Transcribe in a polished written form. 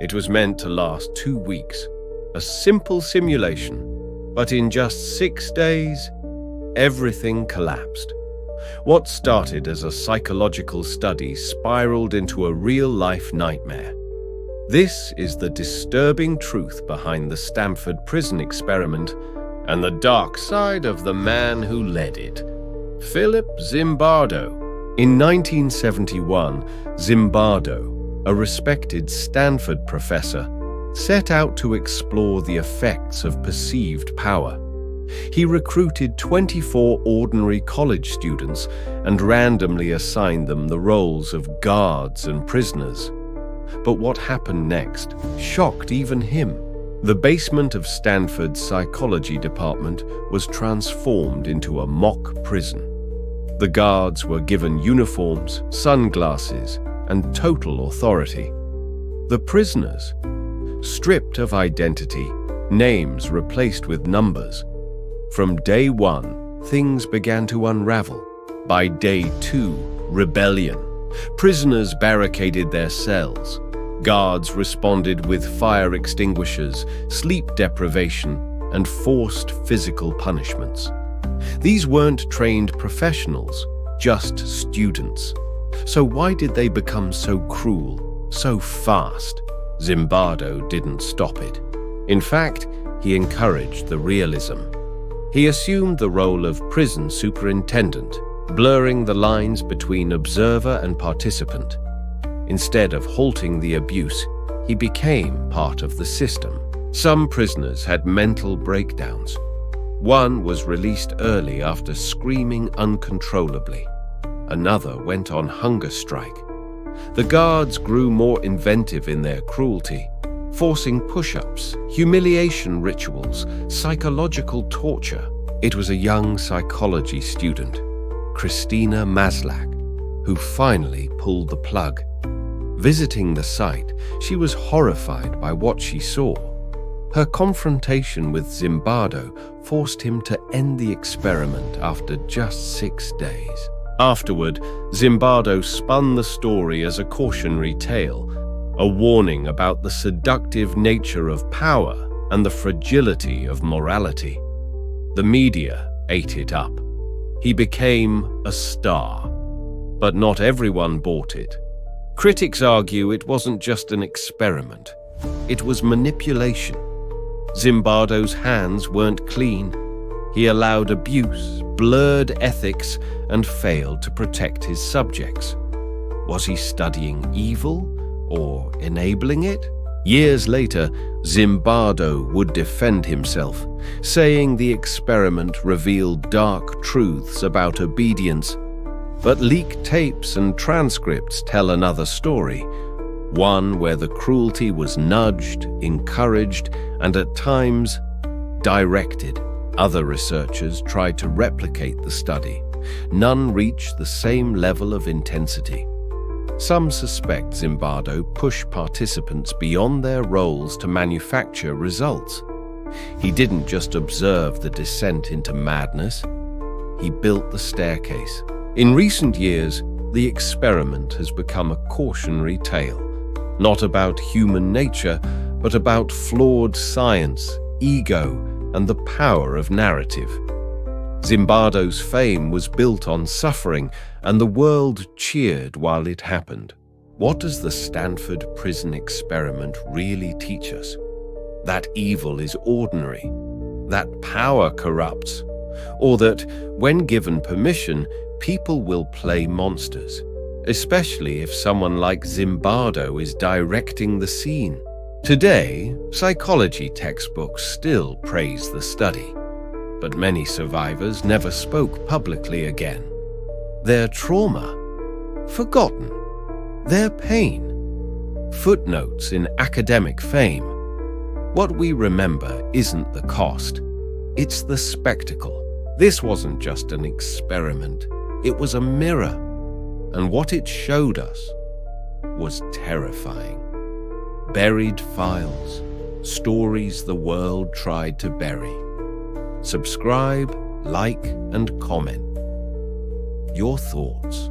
It was meant to last 2 weeks, a simple simulation, but in just 6 days, everything collapsed. What started as a psychological study spiraled into a real-life nightmare. This is the disturbing truth behind the Stanford Prison Experiment and the dark side of the man who led it, Philip Zimbardo. In 1971, Zimbardo, a respected Stanford professor, set out to explore the effects of perceived power. He recruited 24 ordinary college students and randomly assigned them the roles of guards and prisoners. But what happened next shocked even him. The basement of Stanford's psychology department was transformed into a mock prison. The guards were given uniforms, sunglasses, and total authority. The prisoners, stripped of identity, names replaced with numbers. From day 1, things began to unravel. By day 2, rebellion. Prisoners barricaded their cells. Guards responded with fire extinguishers, sleep deprivation, and forced physical punishments. These weren't trained professionals, just students. So why did they become so cruel, so fast? Zimbardo didn't stop it. In fact, he encouraged the realism. He assumed the role of prison superintendent, blurring the lines between observer and participant. Instead of halting the abuse, he became part of the system. Some prisoners had mental breakdowns. One was released early after screaming uncontrollably. Another went on hunger strike. The guards grew more inventive in their cruelty, forcing push-ups, humiliation rituals, psychological torture. It was a young psychology student, Christina Maslach, who finally pulled the plug. Visiting the site, she was horrified by what she saw. Her confrontation with Zimbardo forced him to end the experiment after just 6 days. Afterward, Zimbardo spun the story as a cautionary tale, a warning about the seductive nature of power and the fragility of morality. The media ate it up. He became a star. But not everyone bought it. Critics argue it wasn't just an experiment. It was manipulation. Zimbardo's hands weren't clean. He allowed abuse, blurred ethics, and failed to protect his subjects. Was he studying evil or enabling it? Years later, Zimbardo would defend himself, saying the experiment revealed dark truths about obedience. But leaked tapes and transcripts tell another story, one where the cruelty was nudged, encouraged, and at times directed. Other researchers tried to replicate the study. None reached the same level of intensity. Some suspect Zimbardo pushed participants beyond their roles to manufacture results. He didn't just observe the descent into madness, he built the staircase. In recent years, the experiment has become a cautionary tale, not about human nature, but about flawed science, ego, and the power of narrative. Zimbardo's fame was built on suffering, and the world cheered while it happened. What does the Stanford Prison Experiment really teach us? That evil is ordinary, that power corrupts, or that, when given permission, people will play monsters, especially if someone like Zimbardo is directing the scene. Today, psychology textbooks still praise the study, but many survivors never spoke publicly again. Their trauma, forgotten. Their pain, footnotes in academic fame. What we remember isn't the cost, it's the spectacle. This wasn't just an experiment, it was a mirror, and what it showed us was terrifying. Buried files, stories the world tried to bury. Subscribe, like, and comment. Your thoughts.